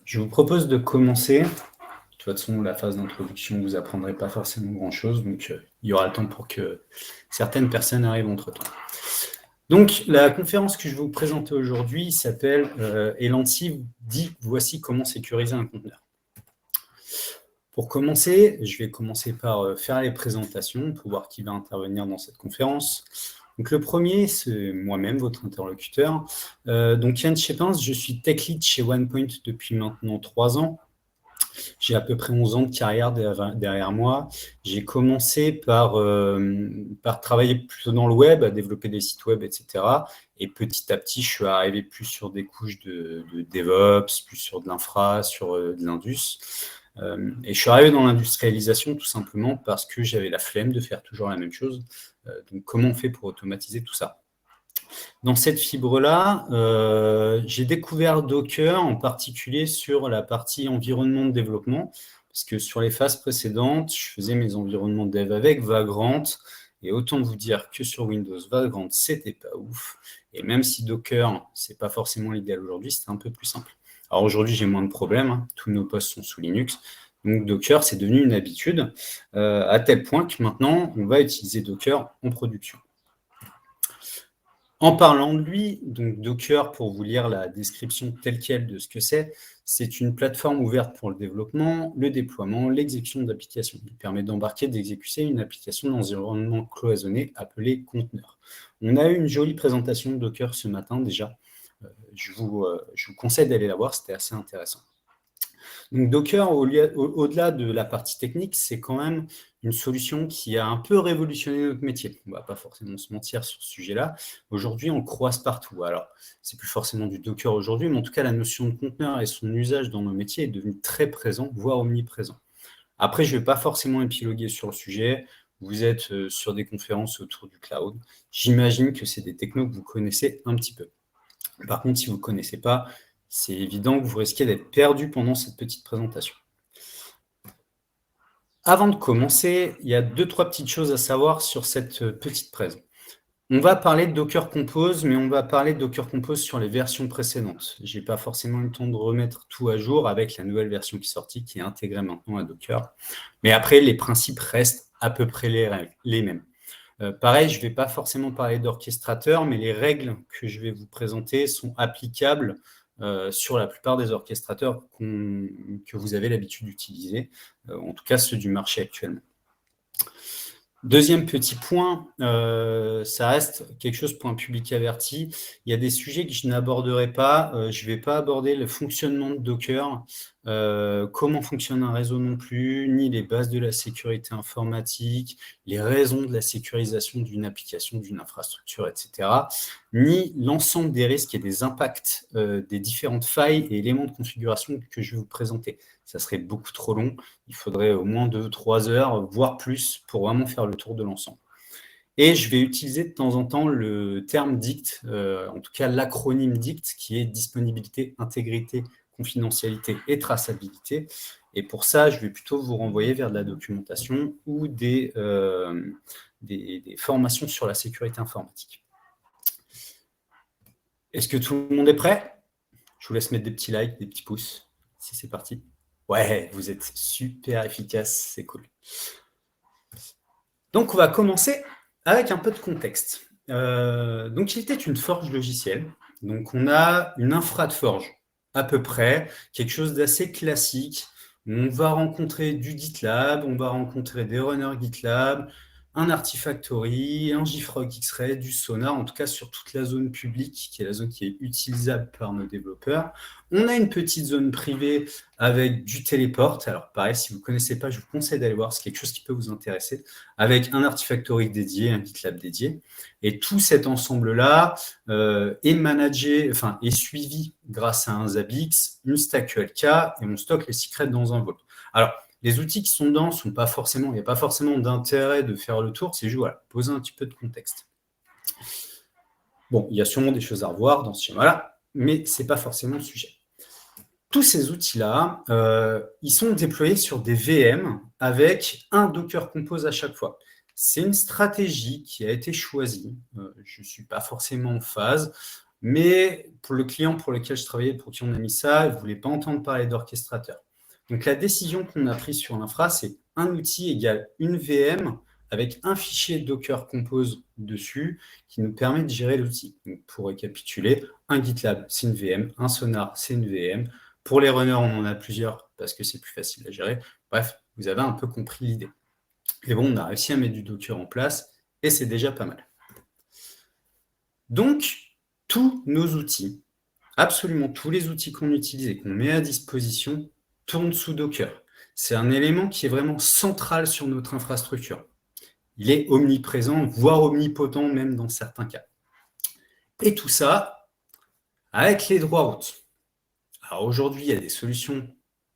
Je vous propose de commencer. De toute façon, la phase d'introduction, vous apprendrez pas forcément grand-chose, donc il y aura le temps pour que certaines personnes arrivent entre-temps. Donc, la conférence que je vais vous présenter aujourd'hui s'appelle Elancy dit « Voici comment sécuriser un conteneur ». Pour commencer, je vais commencer par faire les présentations pour voir qui va intervenir dans cette conférence. Donc, le premier, c'est moi-même, votre interlocuteur. Donc, Yann Schepins, je suis tech lead chez OnePoint depuis maintenant 3 ans. J'ai à peu près 11 ans de carrière derrière moi. J'ai commencé par travailler plutôt dans le web, à développer des sites web, etc. Et petit à petit, je suis arrivé plus sur des couches de DevOps, plus sur de l'infra, sur de l'indus. Et je suis arrivé dans l'industrialisation tout simplement parce que j'avais la flemme de faire toujours la même chose. Donc, comment on fait pour automatiser tout ça ? Dans cette fibre-là, j'ai découvert Docker, en particulier sur la partie environnement de développement, parce que sur les phases précédentes, je faisais mes environnements de dev avec Vagrant, et autant vous dire que sur Windows, Vagrant, c'était pas ouf. Et même si Docker, c'est pas forcément l'idéal aujourd'hui, c'était un peu plus simple. Alors aujourd'hui, j'ai moins de problèmes, hein. Tous nos postes sont sous Linux. Donc Docker, c'est devenu une habitude, à tel point que maintenant, on va utiliser Docker en production. En parlant de lui, donc Docker, pour vous lire la description telle quelle de ce que c'est une plateforme ouverte pour le développement, le déploiement, l'exécution d'applications. Il permet d'embarquer, d'exécuter une application dans un environnement cloisonné appelé conteneur. On a eu une jolie présentation de Docker ce matin déjà. Je vous conseille d'aller la voir, c'était assez intéressant. Donc Docker, au-delà de la partie technique, c'est quand même une solution qui a un peu révolutionné notre métier. On ne va pas forcément se mentir sur ce sujet-là. Aujourd'hui, on le croise partout. Alors, c'est plus forcément du Docker aujourd'hui, mais en tout cas, la notion de conteneur et son usage dans nos métiers est devenu très présent, voire omniprésent. Après, je ne vais pas forcément épiloguer sur le sujet. Vous êtes sur des conférences autour du cloud. J'imagine que c'est des technos que vous connaissez un petit peu. Par contre, si vous ne connaissez pas, c'est évident que vous risquez d'être perdu pendant cette petite présentation. Avant de commencer, il y a 2-3 petites choses à savoir sur cette petite presse. On va parler de Docker Compose, mais on va parler de Docker Compose sur les versions précédentes. Je n'ai pas forcément eu le temps de remettre tout à jour avec la nouvelle version qui est sortie, qui est intégrée maintenant à Docker. Mais après, les principes restent à peu près les mêmes. Pareil, je ne vais pas forcément parler d'orchestrateur, mais les règles que je vais vous présenter sont applicables sur la plupart des orchestrateurs que vous avez l'habitude d'utiliser, en tout cas ceux du marché actuellement. Deuxième petit point, ça reste quelque chose pour un public averti. Il y a des sujets que je n'aborderai pas. Je ne vais pas aborder le fonctionnement de Docker, comment fonctionne un réseau non plus, ni les bases de la sécurité informatique, les raisons de la sécurisation d'une application, d'une infrastructure, etc., ni l'ensemble des risques et des impacts des différentes failles et éléments de configuration que je vais vous présenter. Ça serait beaucoup trop long. Il faudrait au moins 2-3 heures, voire plus, pour vraiment faire le tour de l'ensemble. Et je vais utiliser de temps en temps le terme DICT, en tout cas l'acronyme DICT, qui est disponibilité, intégrité, confidentialité et traçabilité. Et pour ça, je vais plutôt vous renvoyer vers de la documentation ou des formations sur la sécurité informatique. Est-ce que tout le monde est prêt ? Je vous laisse mettre des petits likes, des petits pouces, si c'est parti. Ouais, vous êtes super efficace, c'est cool. Donc, on va commencer avec un peu de contexte. Donc, il était une forge logicielle. Donc, on a une infra de forge, à peu près, quelque chose d'assez classique. On va rencontrer du GitLab, on va rencontrer des runners GitLab, un Artifactory, un JFrog X-Ray, du Sonar, en tout cas sur toute la zone publique, qui est la zone qui est utilisable par nos développeurs. On a une petite zone privée avec du Teleport. Alors pareil, si vous ne connaissez pas, je vous conseille d'aller voir, c'est quelque chose qui peut vous intéresser, avec un Artifactory dédié, un GitLab dédié. Et tout cet ensemble-là est managé, enfin est suivi grâce à un Zabbix, une stack ELK, et on stocke les secrets dans un vault. Alors, les outils qui sont dedans sont pas forcément, il n'y a pas forcément d'intérêt de faire le tour, c'est juste voilà, poser un petit peu de contexte. Bon, il y a sûrement des choses à revoir dans ce schéma-là, mais ce n'est pas forcément le sujet. Tous ces outils-là, ils sont déployés sur des VM avec un Docker Compose à chaque fois. C'est une stratégie qui a été choisie. Je ne suis pas forcément en phase. Mais pour le client pour lequel je travaillais, pour qui on a mis ça, il ne voulait pas entendre parler d'orchestrateur. Donc la décision qu'on a prise sur l'infra, c'est un outil égale une VM avec un fichier Docker Compose dessus qui nous permet de gérer l'outil. Pour récapituler, un GitLab, c'est une VM, un Sonar, c'est une VM. Pour les runners, on en a plusieurs parce que c'est plus facile à gérer. Bref, vous avez un peu compris l'idée. Et bon, on a réussi à mettre du Docker en place et c'est déjà pas mal. Donc, tous nos outils, absolument tous les outils qu'on utilise et qu'on met à disposition tournent sous Docker. C'est un élément qui est vraiment central sur notre infrastructure. Il est omniprésent, voire omnipotent même dans certains cas. Et tout ça avec les droits routes. Alors aujourd'hui, il y a des solutions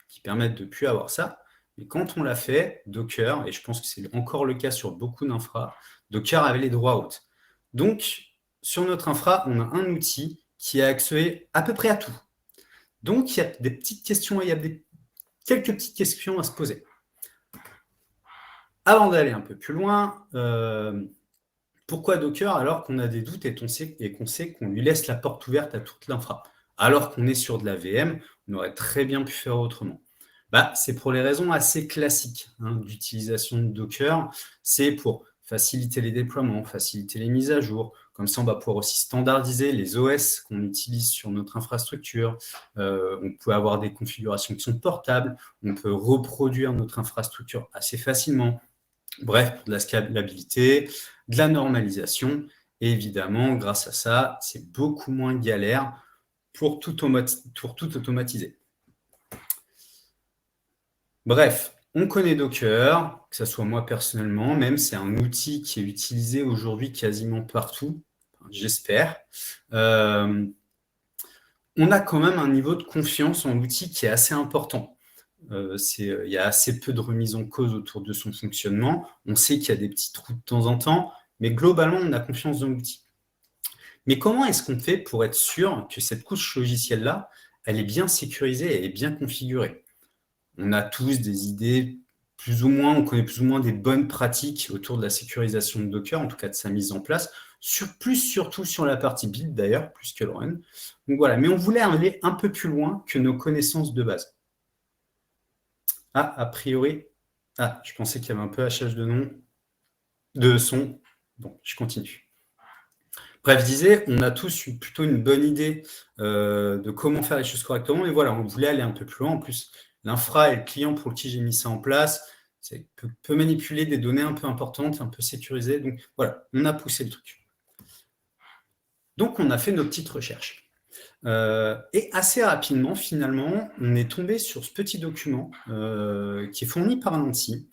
qui permettent de ne plus avoir ça, mais quand on l'a fait, Docker, et je pense que c'est encore le cas sur beaucoup d'infra, Docker avait les droits routes. Donc, sur notre infra, on a un outil qui a accès à peu près à tout. Donc, il y a des petites questions, il y a quelques petites questions à se poser. Avant d'aller un peu plus loin, pourquoi Docker alors qu'on a des doutes et qu'on sait qu'on lui laisse la porte ouverte à toute l'infra? Alors qu'on est sur de la VM, on aurait très bien pu faire autrement. C'est pour les raisons assez classiques d'utilisation de Docker. C'est pour faciliter les déploiements, faciliter les mises à jour. Comme ça, on va pouvoir aussi standardiser les OS qu'on utilise sur notre infrastructure. On peut avoir des configurations qui sont portables. On peut reproduire notre infrastructure assez facilement. Bref, pour de la scalabilité, de la normalisation. Et évidemment, grâce à ça, c'est beaucoup moins galère pour tout automatiser. Bref, on connaît Docker, que ce soit moi personnellement, même c'est un outil qui est utilisé aujourd'hui quasiment partout, j'espère. On a quand même un niveau de confiance en l'outil qui est assez important. Il y a assez peu de remise en cause autour de son fonctionnement. On sait qu'il y a des petits trous de temps en temps, mais globalement, on a confiance dans l'outil. Mais comment est-ce qu'on fait pour être sûr que cette couche logicielle-là, elle est bien sécurisée, elle est bien configurée? On a tous des idées, on connaît plus ou moins des bonnes pratiques autour de la sécurisation de Docker, en tout cas de sa mise en place, surtout sur la partie build d'ailleurs, plus que le run. Donc voilà, mais on voulait aller un peu plus loin que nos connaissances de base. A priori, je pensais qu'il y avait un peu hachage de son. Bon, je continue. Bref, je disais, on a tous eu plutôt une bonne idée de comment faire les choses correctement, et voilà, on voulait aller un peu plus loin. En plus, l'infra et le client pour qui j'ai mis ça en place, peut manipuler des données un peu importantes, un peu sécurisées. Donc voilà, on a poussé le truc. Donc on a fait nos petites recherches. Et assez rapidement, finalement, on est tombé sur ce petit document qui est fourni par Nancy,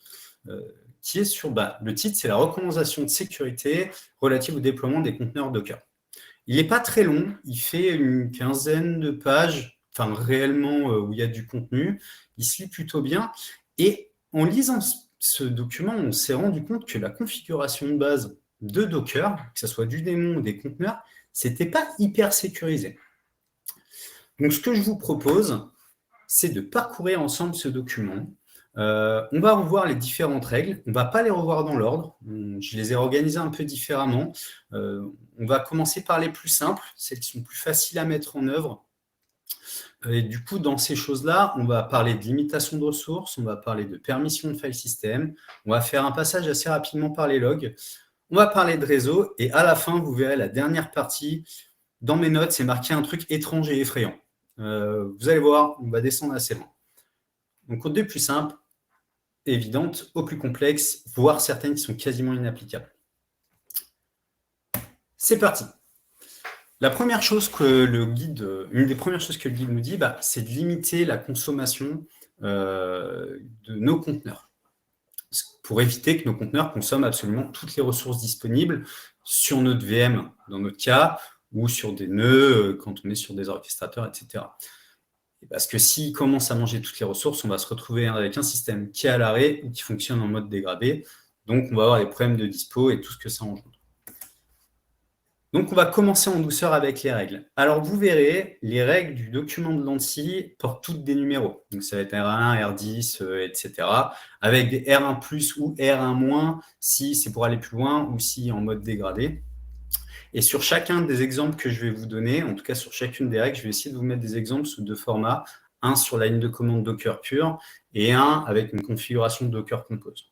qui est sur, le titre, c'est la recommandation de sécurité relative au déploiement des conteneurs Docker. Il n'est pas très long, il fait une quinzaine de pages, enfin réellement où il y a du contenu, il se lit plutôt bien, et en lisant ce document, on s'est rendu compte que la configuration de base de Docker, que ce soit du démon ou des conteneurs, c'était pas hyper sécurisé. Donc, ce que je vous propose, c'est de parcourir ensemble ce document. On va revoir les différentes règles. On ne va pas les revoir dans l'ordre. Je les ai organisées un peu différemment. On va commencer par les plus simples, celles qui sont plus faciles à mettre en œuvre. Et du coup, dans ces choses-là, on va parler de limitation de ressources, on va parler de permission de file system, on va faire un passage assez rapidement par les logs, on va parler de réseau, et à la fin, vous verrez la dernière partie. Dans mes notes, c'est marqué un truc étrange et effrayant. Vous allez voir, on va descendre assez loin. Donc, des plus simples, évidentes, aux plus complexes, voire certaines qui sont quasiment inapplicables. C'est parti. La première chose que une des premières choses que le guide nous dit, c'est de limiter la consommation de nos conteneurs, pour éviter que nos conteneurs consomment absolument toutes les ressources disponibles sur notre VM, dans notre cas, ou sur des nœuds, quand on est sur des orchestrateurs, etc. Parce que s'ils commencent à manger toutes les ressources, on va se retrouver avec un système qui est à l'arrêt ou qui fonctionne en mode dégradé. Donc, on va avoir des problèmes de dispo et tout ce que ça engendre. Donc, on va commencer en douceur avec les règles. Alors, vous verrez, les règles du document de l'ANSI portent toutes des numéros. Donc, ça va être R1, R10, etc. Avec des R1+, ou R1-, si c'est pour aller plus loin, ou si en mode dégradé. Et sur chacun des exemples que je vais vous donner, en tout cas sur chacune des règles, je vais essayer de vous mettre des exemples sous deux formats, un sur la ligne de commande Docker pure et un avec une configuration Docker Compose.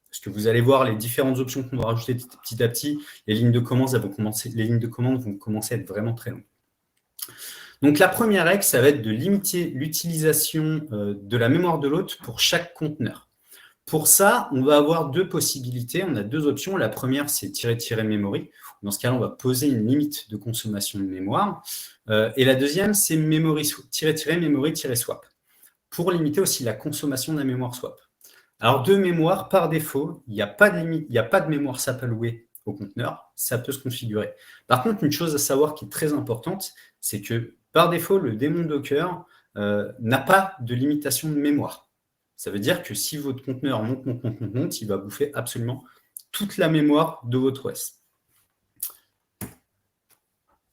Parce que vous allez voir les différentes options qu'on va rajouter petit à petit, les lignes de commande vont commencer à être vraiment très longues. Donc la première règle, ça va être de limiter l'utilisation de la mémoire de l'hôte pour chaque conteneur. Pour ça, on va avoir deux possibilités, on a deux options. La première, c'est --memory. Dans ce cas-là, on va poser une limite de consommation de mémoire. Et la deuxième, c'est --memory-swap, pour limiter aussi la consommation de la mémoire swap. Alors, de mémoire, par défaut, il n'y a pas de limite, il n'y a pas de mémoire SAP allouée au conteneur, ça peut se configurer. Par contre, une chose à savoir qui est très importante, c'est que par défaut, le démon Docker n'a pas de limitation de mémoire. Ça veut dire que si votre conteneur monte, il va bouffer absolument toute la mémoire de votre OS.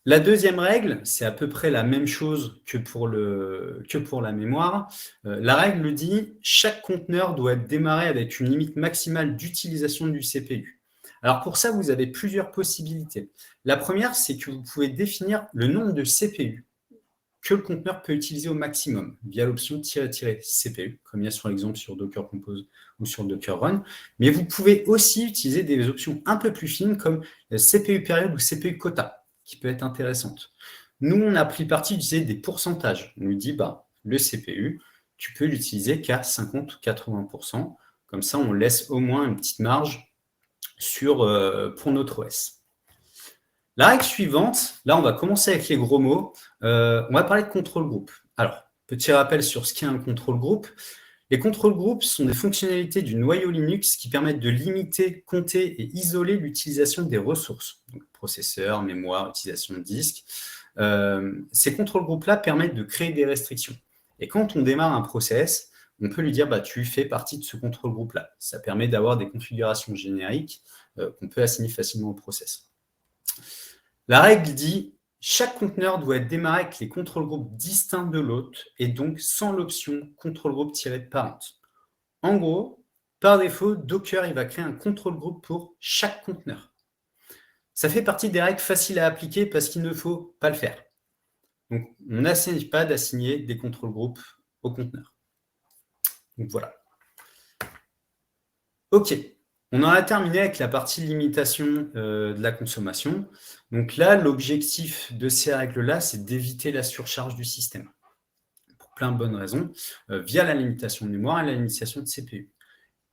La deuxième règle, c'est à peu près la même chose que pour la mémoire. La règle dit « Chaque conteneur doit être démarré avec une limite maximale d'utilisation du CPU ». Alors pour ça, vous avez plusieurs possibilités. La première, c'est que vous pouvez définir le nombre de CPU que le conteneur peut utiliser au maximum via l'option --CPU, comme il y a sur l'exemple sur Docker Compose ou sur Docker Run. Mais vous pouvez aussi utiliser des options un peu plus fines comme CPU période ou CPU quota, qui peut être intéressante. Nous, on a pris parti d'utiliser des pourcentages. On nous dit, le CPU, tu peux l'utiliser qu'à 50 ou 80%. Comme ça, on laisse au moins une petite marge pour notre OS. La règle suivante, là, on va commencer avec les gros mots. On va parler de contrôle groupe. Alors, petit rappel sur ce qu'est un contrôle groupe. Les contrôle groupes sont des fonctionnalités du noyau Linux qui permettent de limiter, compter et isoler l'utilisation des ressources. Donc, processeur, mémoire, utilisation de disque. Ces contrôle groupes-là permettent de créer des restrictions. Et quand on démarre un process, on peut lui dire tu fais partie de ce contrôle groupe-là. Ça permet d'avoir des configurations génériques qu'on peut assigner facilement au process. La règle dit « Chaque conteneur doit être démarré avec les contrôle groupes distincts de l'autre et donc sans l'option contrôle groupe-parent ». En gros, par défaut, Docker il va créer un contrôle groupe pour chaque conteneur. Ça fait partie des règles faciles à appliquer parce qu'il ne faut pas le faire. Donc, on n'essaye pas d'assigner des contrôle groupes au conteneur. Donc, voilà. OK. On en a terminé avec la partie limitation de la consommation. Donc là, l'objectif de ces règles-là, c'est d'éviter la surcharge du système. Pour plein de bonnes raisons, via la limitation de mémoire et la limitation de CPU.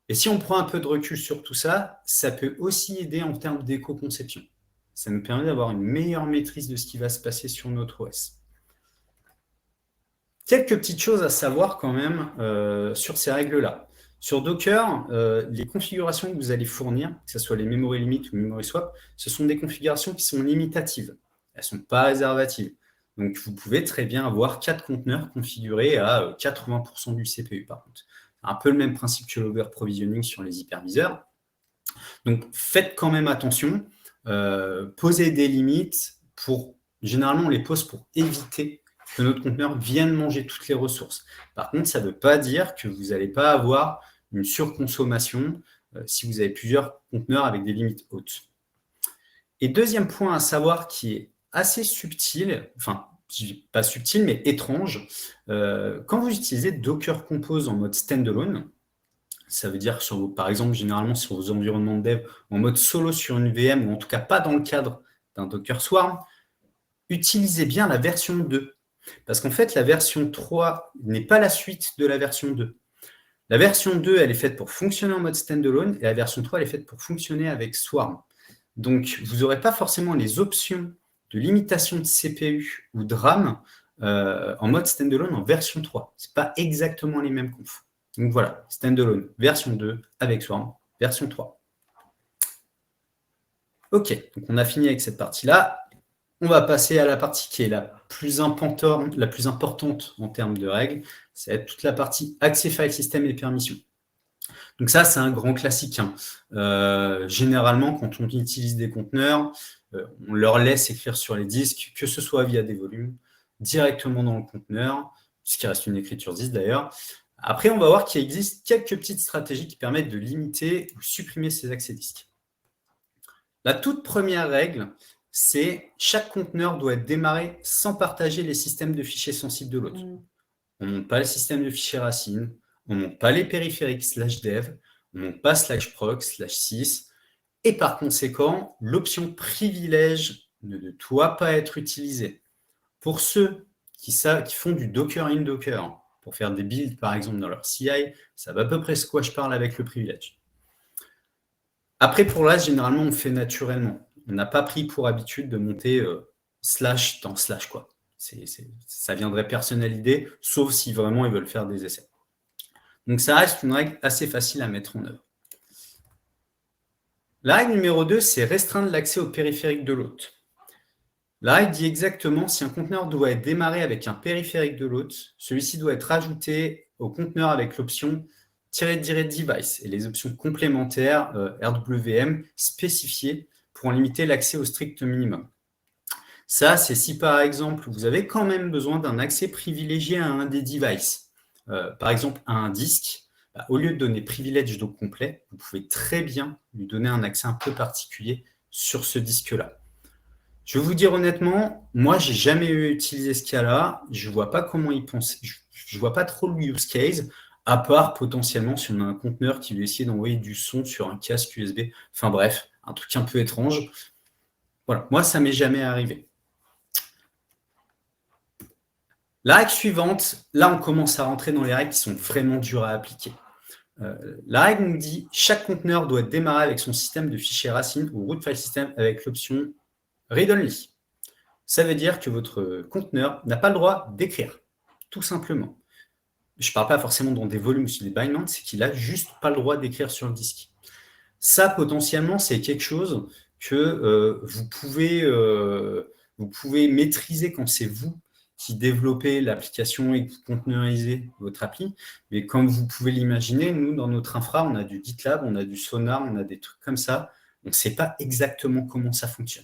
Et si on prend un peu de recul sur tout ça, ça peut aussi aider en termes d'éco-conception. Ça nous permet d'avoir une meilleure maîtrise de ce qui va se passer sur notre OS. Quelques petites choses à savoir quand même sur ces règles-là. Sur Docker, les configurations que vous allez fournir, que ce soit les memory limit ou memory swap, ce sont des configurations qui sont limitatives. Elles ne sont pas réservatives. Donc, vous pouvez très bien avoir 4 conteneurs configurés à 80% du CPU, par contre. Un peu le même principe que l'over-provisioning sur les hyperviseurs. Donc, faites quand même attention. Posez des limites généralement, on les pose pour éviter que notre conteneur vienne manger toutes les ressources. Par contre, ça ne veut pas dire que vous n'allez pas avoir une surconsommation si vous avez plusieurs conteneurs avec des limites hautes. Et deuxième point à savoir qui est assez subtil, enfin, pas subtil, mais étrange, quand vous utilisez Docker Compose en mode standalone, ça veut dire, par exemple, généralement sur vos environnements de dev, en mode solo sur une VM, ou en tout cas pas dans le cadre d'un Docker Swarm, utilisez bien la version 2. Parce qu'en fait, la version 3 n'est pas la suite de la version 2. La version 2, elle est faite pour fonctionner en mode standalone, et la version 3, elle est faite pour fonctionner avec Swarm. Donc, vous n'aurez pas forcément les options de limitation de CPU ou de RAM en mode standalone en version 3. Ce n'est pas exactement les mêmes confs. Donc voilà, standalone, version 2, avec Swarm, version 3. OK, donc on a fini avec cette partie-là. On va passer à la partie qui est la plus importante en termes de règles, c'est toute la partie accès file system et permissions. Donc ça, c'est un grand classique. Généralement, quand on utilise des conteneurs, on leur laisse écrire sur les disques, que ce soit via des volumes, directement dans le conteneur, puisqu'il reste une écriture disque d'ailleurs. Après, on va voir qu'il existe quelques petites stratégies qui permettent de limiter ou supprimer ces accès disques. La toute première règle, c'est chaque conteneur doit être démarré sans partager les systèmes de fichiers sensibles de l'autre. On ne monte pas le système de fichiers racine, on ne monte pas les périphériques /dev, on ne monte pas /proc, /sys, et par conséquent, l'option privilège ne doit pas être utilisée. Pour ceux qui font du Docker in Docker, pour faire des builds par exemple dans leur CI, ça va à peu près ce quoi je parle avec le privilège. Après, pour là, généralement, on fait naturellement. On n'a pas pris pour habitude de monter slash dans slash, quoi. Ça viendrait personnaliser, sauf si vraiment ils veulent faire des essais. Donc, ça reste une règle assez facile à mettre en œuvre. La règle numéro 2, c'est restreindre l'accès au périphérique de l'hôte. La règle dit exactement si un conteneur doit être démarré avec un périphérique de l'hôte, celui-ci doit être ajouté au conteneur avec l'option -device et les options complémentaires RWM spécifiées pour en limiter l'accès au strict minimum. Ça, c'est si par exemple, vous avez quand même besoin d'un accès privilégié à un des devices, par exemple à un disque, au lieu de donner privilège d'eau complet, vous pouvez très bien lui donner un accès un peu particulier sur ce disque-là. Je vais vous dire honnêtement, moi, j'ai jamais utilisé ce cas-là. Je vois pas comment il pense. Je vois pas trop le use case, à part potentiellement si on a un conteneur qui veut essayer d'envoyer du son sur un casque USB. Enfin bref, un truc un peu étrange. Voilà, moi, ça m'est jamais arrivé. La règle suivante, là, on commence à rentrer dans les règles qui sont vraiment dures à appliquer. La règle nous dit chaque conteneur doit être démarré avec son système de fichiers racine ou root file system avec l'option read-only. Ça veut dire que votre conteneur n'a pas le droit d'écrire, tout simplement. Je ne parle pas forcément dans des volumes ou sur des binaries, c'est qu'il n'a juste pas le droit d'écrire sur le disque. Ça, potentiellement, c'est quelque chose que vous pouvez maîtriser quand c'est vous qui développez l'application et que vous containerisez votre appli. Mais comme vous pouvez l'imaginer, nous, dans notre infra, on a du GitLab, on a du Sonar, on a des trucs comme ça. On ne sait pas exactement comment ça fonctionne.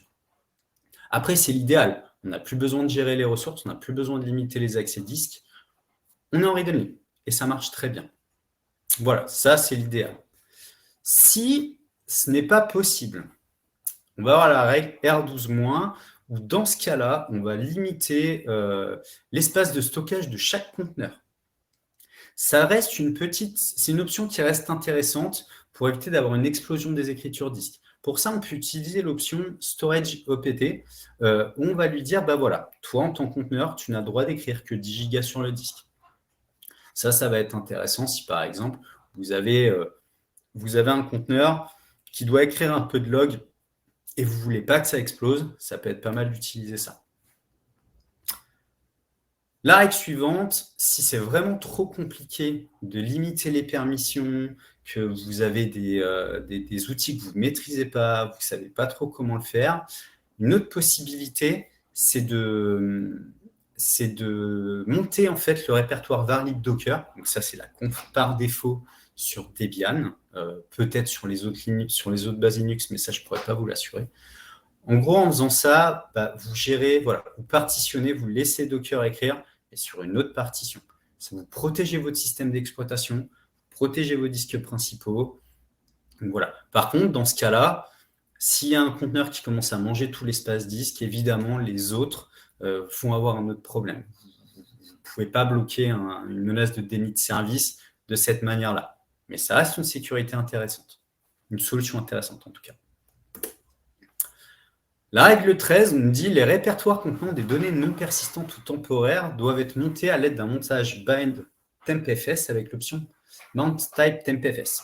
Après, c'est l'idéal. On n'a plus besoin de gérer les ressources, on n'a plus besoin de limiter les accès disques. On est en read-only et ça marche très bien. Voilà, ça, c'est l'idéal. Si ce n'est pas possible, on va avoir la règle R12-, où dans ce cas-là, on va limiter l'espace de stockage de chaque conteneur. Ça reste c'est une option qui reste intéressante pour éviter d'avoir une explosion des écritures disques. Pour ça, on peut utiliser l'option Storage OPT, où on va lui dire, bah voilà, toi, en tant que conteneur, tu n'as le droit d'écrire que 10 gigas sur le disque. Ça va être intéressant si, par exemple, vous avez un conteneur qui doit écrire un peu de log et vous ne voulez pas que ça explose, ça peut être pas mal d'utiliser ça. La règle suivante, si c'est vraiment trop compliqué de limiter les permissions, que vous avez des outils que vous ne maîtrisez pas, vous ne savez pas trop comment le faire, une autre possibilité, c'est de monter en fait le répertoire varlib Docker. Donc ça, c'est la conf par défaut sur Debian, peut-être sur les autres bases Linux, mais ça, je ne pourrais pas vous l'assurer. En gros, en faisant ça, vous gérez, voilà, vous partitionnez, vous laissez Docker écrire, et sur une autre partition. Ça vous protégez votre système d'exploitation, protégez vos disques principaux. Donc voilà. Par contre, dans ce cas-là, s'il y a un conteneur qui commence à manger tout l'espace disque, évidemment, les autres vont avoir un autre problème. Vous ne pouvez pas bloquer une menace de déni de service de cette manière-là. Mais ça reste une sécurité intéressante. Une solution intéressante, en tout cas. La règle 13 nous dit les répertoires contenant des données non persistantes ou temporaires doivent être montés à l'aide d'un montage bind tempfs avec l'option mount type tempfs.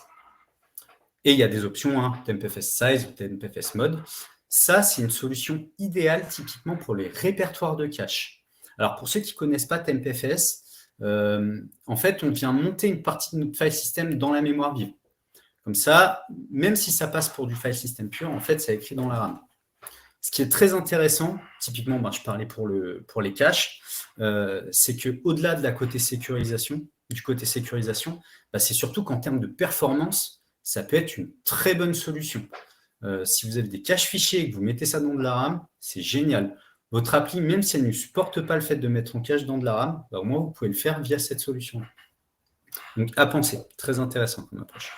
Et il y a des options, tempfs size ou tempfs mode. Ça, c'est une solution idéale typiquement pour les répertoires de cache. Alors, pour ceux qui ne connaissent pas tempfs, en fait, on vient monter une partie de notre file system dans la mémoire vive. Comme ça, même si ça passe pour du file system pur, en fait, ça écrit dans la RAM. Ce qui est très intéressant, typiquement, je parlais pour les caches, c'est qu'au-delà de du côté sécurisation, c'est surtout qu'en termes de performance, ça peut être une très bonne solution. Si vous avez des caches fichiers et que vous mettez ça dans de la RAM, c'est génial. Votre appli, même si elle ne supporte pas le fait de mettre en cache dans de la RAM, au moins vous pouvez le faire via cette solution. Donc à penser, très intéressant comme approche.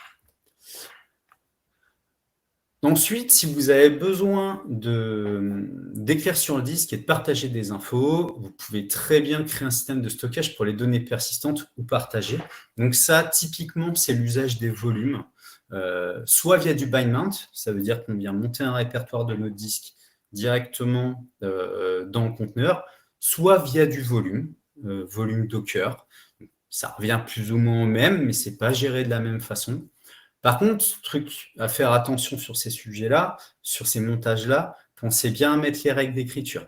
Ensuite, si vous avez besoin d'écrire sur le disque et de partager des infos, vous pouvez très bien créer un système de stockage pour les données persistantes ou partagées. Donc ça, typiquement, c'est l'usage des volumes, soit via du bind mount, ça veut dire qu'on vient monter un répertoire de notre disque directement dans le conteneur, soit via du volume, volume Docker. Ça revient plus ou moins au même, mais ce n'est pas géré de la même façon. Par contre, truc à faire attention sur ces sujets-là, sur ces montages-là, pensez bien à mettre les règles d'écriture.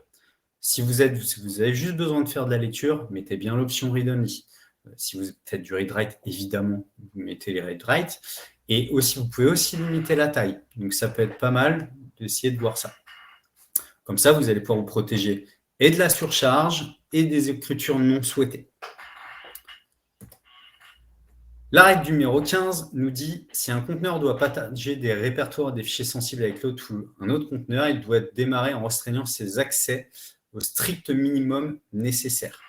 Si vous avez juste besoin de faire de la lecture, mettez bien l'option read-only. Si vous faites du read-write, évidemment, vous mettez les read-write. Et aussi, vous pouvez aussi limiter la taille. Donc, ça peut être pas mal d'essayer de voir ça. Comme ça, vous allez pouvoir vous protéger et de la surcharge et des écritures non souhaitées. La règle numéro 15 nous dit si un conteneur doit partager des répertoires des fichiers sensibles avec l'autre ou un autre conteneur, il doit démarrer en restreignant ses accès au strict minimum nécessaire.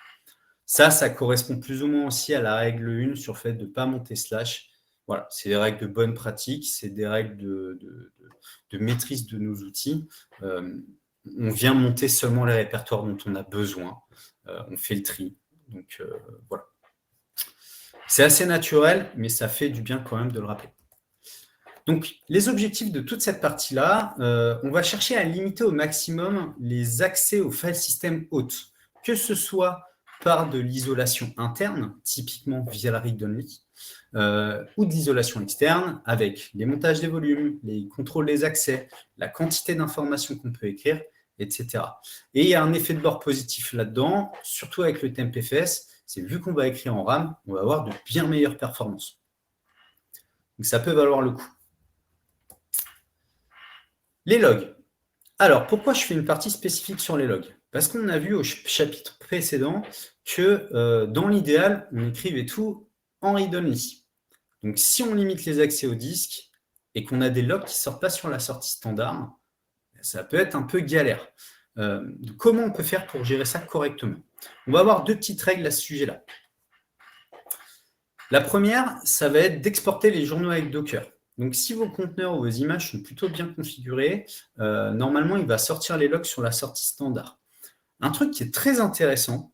Ça correspond plus ou moins aussi à la règle 1 sur le fait de ne pas monter slash. Voilà, c'est des règles de bonne pratique, c'est des règles de maîtrise de nos outils. On vient monter seulement les répertoires dont on a besoin. On fait le tri. Donc, voilà. C'est assez naturel, mais ça fait du bien quand même de le rappeler. Donc, les objectifs de toute cette partie-là, on va chercher à limiter au maximum les accès au file system hôte, que ce soit par de l'isolation interne, typiquement via la read-only, ou de l'isolation externe avec les montages des volumes, les contrôles des accès, la quantité d'informations qu'on peut écrire, etc. Et il y a un effet de bord positif là-dedans, surtout avec le TempFS, c'est vu qu'on va écrire en RAM, on va avoir de bien meilleures performances. Donc ça peut valoir le coup. Les logs. Alors, pourquoi je fais une partie spécifique sur les logs? Parce qu'on a vu au chapitre précédent que dans l'idéal, on écrivait tout en read-only. Donc, si on limite les accès au disque et qu'on a des logs qui ne sortent pas sur la sortie standard, ça peut être un peu galère. Comment on peut faire pour gérer ça correctement? On va avoir deux petites règles à ce sujet-là. La première, ça va être d'exporter les journaux avec Docker. Donc, si vos conteneurs ou vos images sont plutôt bien configurés, normalement, il va sortir les logs sur la sortie standard. Un truc qui est très intéressant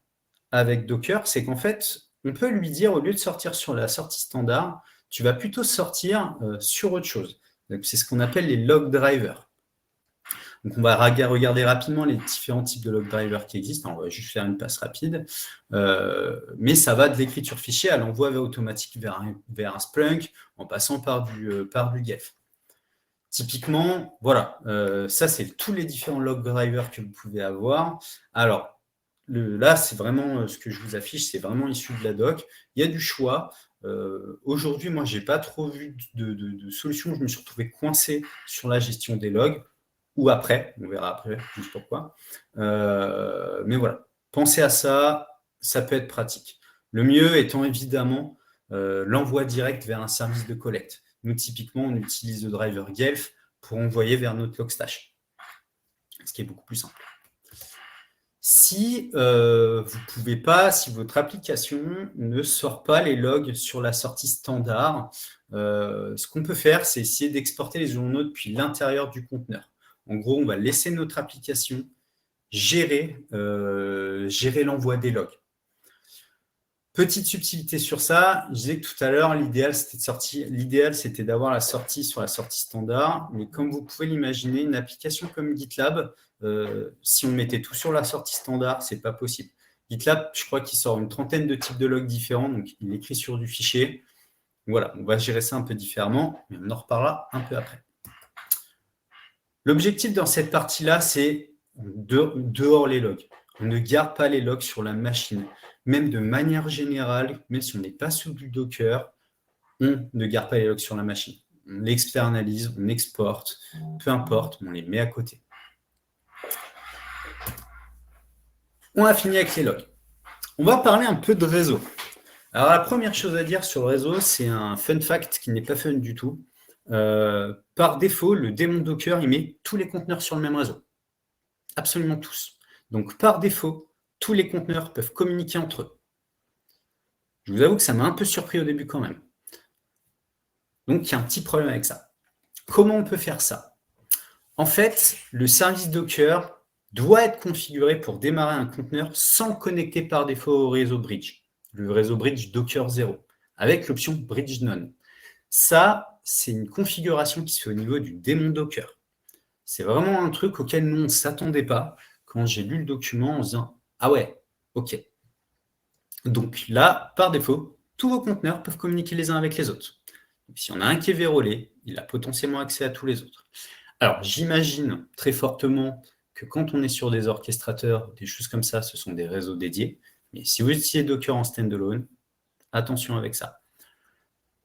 avec Docker, c'est qu'en fait, on peut lui dire, au lieu de sortir sur la sortie standard, tu vas plutôt sortir sur autre chose. C'est ce qu'on appelle les log drivers. Donc, on va regarder rapidement les différents types de log drivers qui existent. On va juste faire une passe rapide. Mais ça va de l'écriture fichier à l'envoi automatique vers un Splunk en passant par du Gelf. Typiquement, voilà, ça, c'est tous les différents log drivers que vous pouvez avoir. Alors, là, c'est vraiment ce que je vous affiche, c'est vraiment issu de la doc. Il y a du choix. Aujourd'hui, moi, je n'ai pas trop vu de solution. Je me suis retrouvé coincé sur la gestion des logs. Ou après, on verra après, juste pourquoi. Mais voilà, pensez à ça, ça peut être pratique. Le mieux étant évidemment l'envoi direct vers un service de collecte. Nous, typiquement, on utilise le driver Gelf pour envoyer vers notre Logstash, ce qui est beaucoup plus simple. Si vous ne pouvez pas, si votre application ne sort pas les logs sur la sortie standard, ce qu'on peut faire, c'est essayer d'exporter les journaux depuis l'intérieur du conteneur. En gros, on va laisser notre application gérer l'envoi des logs. Petite subtilité sur ça, je disais que tout à l'heure, l'idéal, c'était d'avoir la sortie sur la sortie standard. Mais comme vous pouvez l'imaginer, une application comme GitLab, si on mettait tout sur la sortie standard, ce n'est pas possible. GitLab, je crois qu'il sort une trentaine de types de logs différents, donc il écrit sur du fichier. Voilà, on va gérer ça un peu différemment, mais on en reparlera un peu après. L'objectif dans cette partie-là, c'est dehors les logs. On ne garde pas les logs sur la machine. Même de manière générale, même si on n'est pas sous du Docker, on ne garde pas les logs sur la machine. On l'externalise, on exporte, peu importe, on les met à côté. On a fini avec les logs. On va parler un peu de réseau. Alors, la première chose à dire sur le réseau, c'est un fun fact qui n'est pas fun du tout. Par défaut, le démon Docker, il met tous les conteneurs sur le même réseau. Absolument tous. Donc, par défaut, tous les conteneurs peuvent communiquer entre eux. Je vous avoue que ça m'a un peu surpris au début quand même. Donc, il y a un petit problème avec ça. Comment on peut faire ça? En fait, le service Docker doit être configuré pour démarrer un conteneur sans connecter par défaut au réseau bridge, le réseau bridge Docker 0, avec l'option bridge none. Ça, c'est une configuration qui se fait au niveau du démon Docker. C'est vraiment un truc auquel nous, on ne s'attendait pas quand j'ai lu le document en se disant « Ah ouais, ok ». Donc là, par défaut, tous vos conteneurs peuvent communiquer les uns avec les autres. Donc, si on a un qui est vérolé, il a potentiellement accès à tous les autres. Alors, j'imagine très fortement que quand on est sur des orchestrateurs, des choses comme ça, ce sont des réseaux dédiés. Mais si vous utilisez Docker en standalone, attention avec ça.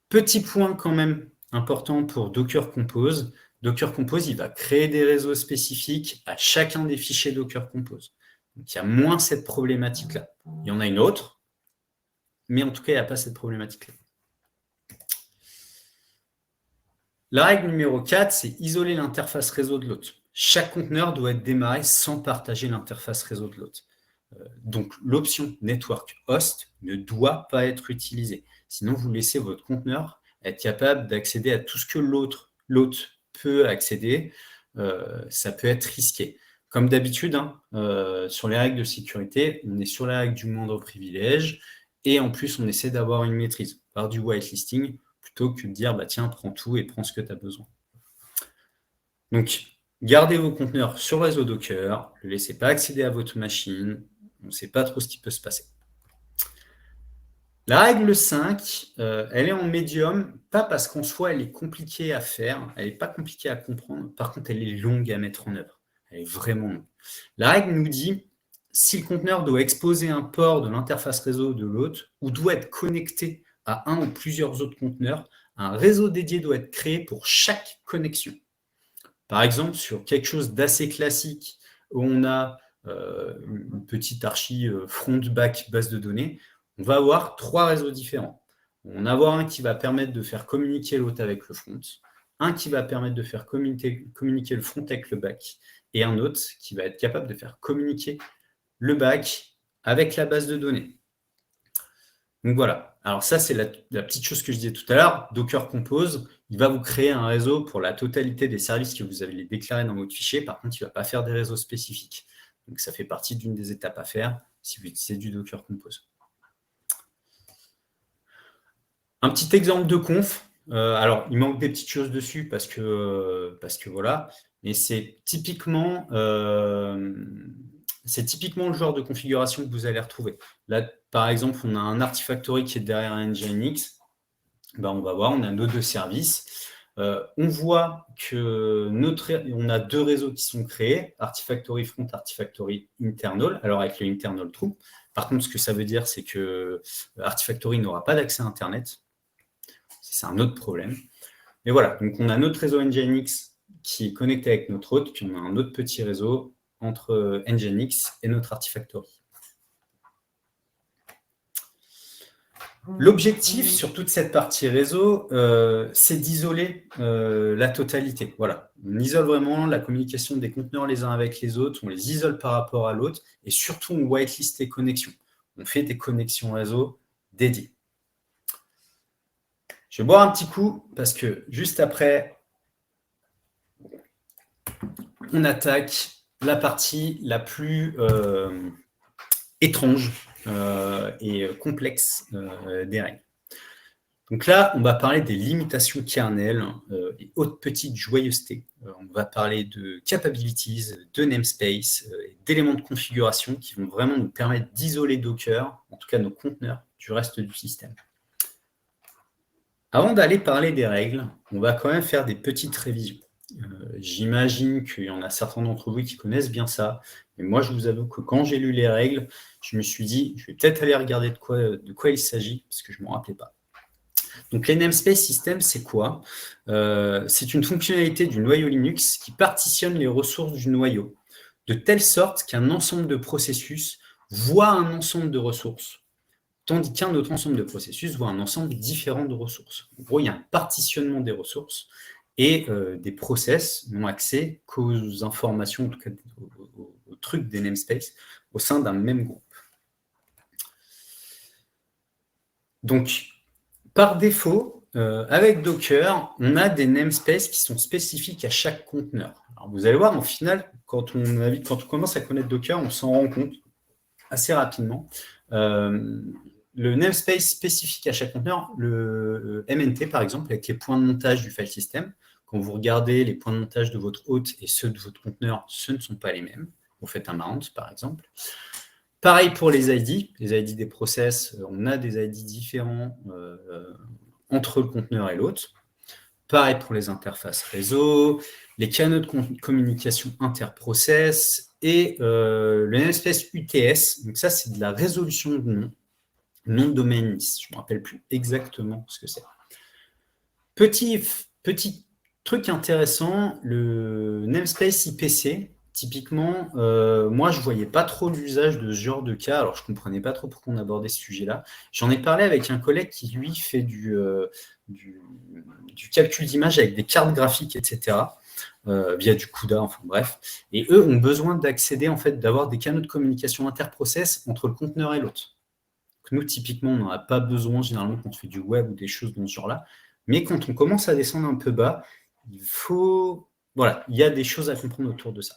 Petit point quand même important pour Docker Compose. Docker Compose, il va créer des réseaux spécifiques à chacun des fichiers Docker Compose. Donc, il y a moins cette problématique-là. Il y en a une autre, mais en tout cas, il n'y a pas cette problématique-là. La règle numéro 4, c'est isoler l'interface réseau de l'autre. Chaque conteneur doit être démarré sans partager l'interface réseau de l'autre. Donc, l'option Network Host ne doit pas être utilisée. Sinon, vous laissez votre conteneur être capable d'accéder à tout ce que l'autre peut accéder. Ça peut être risqué. Comme d'habitude, sur les règles de sécurité, on est sur la règle du moindre privilège et en plus, on essaie d'avoir une maîtrise par du whitelisting plutôt que de dire bah, tiens, prends tout et prends ce que tu as besoin. Donc, gardez vos conteneurs sur le réseau Docker, ne laissez pas accéder à votre machine, on ne sait pas trop ce qui peut se passer. La règle 5, elle est en médium, pas parce qu'en soi elle est compliquée à faire, elle n'est pas compliquée à comprendre, par contre elle est longue à mettre en œuvre. Elle est vraiment longue. La règle nous dit, si le conteneur doit exposer un port de l'interface réseau de l'autre, ou doit être connecté à un ou plusieurs autres conteneurs, un réseau dédié doit être créé pour chaque connexion. Par exemple, sur quelque chose d'assez classique, où on a une petite archi front-back base de données, on va avoir 3 réseaux différents. On va avoir un qui va permettre de faire communiquer l'autre avec le front, un qui va permettre de faire communiquer le front avec le back, et un autre qui va être capable de faire communiquer le back avec la base de données. Donc voilà. Alors ça, c'est la petite chose que je disais tout à l'heure. Docker Compose, il va vous créer un réseau pour la totalité des services que vous avez déclarés dans votre fichier. Par contre, il ne va pas faire des réseaux spécifiques. Donc ça fait partie d'une des étapes à faire si vous utilisez du Docker Compose. Un petit exemple de conf. Alors, il manque des petites choses dessus parce que voilà. Mais c'est typiquement le genre de configuration que vous allez retrouver. Là, par exemple, on a un Artifactory qui est derrière un Nginx. Ben, on va voir, on a nos 2 services. On voit qu'on a 2 réseaux qui sont créés, Artifactory Front, Artifactory Internal, alors avec le Internal True. Par contre, ce que ça veut dire, c'est que Artifactory n'aura pas d'accès à Internet. C'est un autre problème. Mais voilà, donc on a notre réseau Nginx qui est connecté avec notre autre, puis on a un autre petit réseau entre Nginx et notre Artifactory. L'objectif sur toute cette partie réseau, c'est d'isoler la totalité. Voilà, on isole vraiment la communication des conteneurs les uns avec les autres, on les isole par rapport à l'autre, et surtout on whitelist les connexions. On fait des connexions réseau dédiées. Je vais boire un petit coup parce que juste après, on attaque la partie la plus étrange et complexe des règles. Donc là, on va parler des limitations kernel et autres petites joyeusetés. On va parler de capabilities, de namespace, d'éléments de configuration qui vont vraiment nous permettre d'isoler Docker, en tout cas nos conteneurs, du reste du système. Avant d'aller parler des règles, on va quand même faire des petites révisions. J'imagine qu'il y en a certains d'entre vous qui connaissent bien ça, mais moi je vous avoue que quand j'ai lu les règles, je me suis dit, je vais peut-être aller regarder de quoi il s'agit, parce que je ne m'en rappelais pas. Donc les namespace systems, c'est quoi? C'est une fonctionnalité du noyau Linux qui partitionne les ressources du noyau, de telle sorte qu'un ensemble de processus voit un ensemble de ressources, tandis qu'un autre ensemble de processus voit un ensemble différent de ressources. En gros, il y a un partitionnement des ressources et des process n'ont accès qu'aux informations, en tout cas aux trucs des namespaces, au sein d'un même groupe. Donc, par défaut, avec Docker, on a des namespaces qui sont spécifiques à chaque conteneur. Alors, vous allez voir, au final, quand on commence à connaître Docker, on s'en rend compte assez rapidement. Le namespace spécifique à chaque conteneur, le MNT par exemple, avec les points de montage du file system, quand vous regardez les points de montage de votre hôte et ceux de votre conteneur, ce ne sont pas les mêmes. Vous faites un mount par exemple. Pareil pour les ID des process, on a des ID différents entre le conteneur et l'hôte. Pareil pour les interfaces réseau, les canaux de communication interprocess et le namespace UTS. Donc ça, c'est de la résolution de nom de domaine list. Je ne me rappelle plus exactement ce que c'est. Petit truc intéressant, le namespace IPC. Typiquement, moi, je ne voyais pas trop l'usage de ce genre de cas. Alors, je ne comprenais pas trop pourquoi on abordait ce sujet-là. J'en ai parlé avec un collègue qui, lui, fait du calcul d'image avec des cartes graphiques, etc., via du CUDA, enfin bref. Et eux ont besoin d'accéder, en fait, d'avoir des canaux de communication interprocess entre le conteneur et l'autre. Nous, typiquement, on n'en a pas besoin, généralement, quand on fait du web ou des choses dans ce genre-là. Mais quand on commence à descendre un peu bas, il y a des choses à comprendre autour de ça.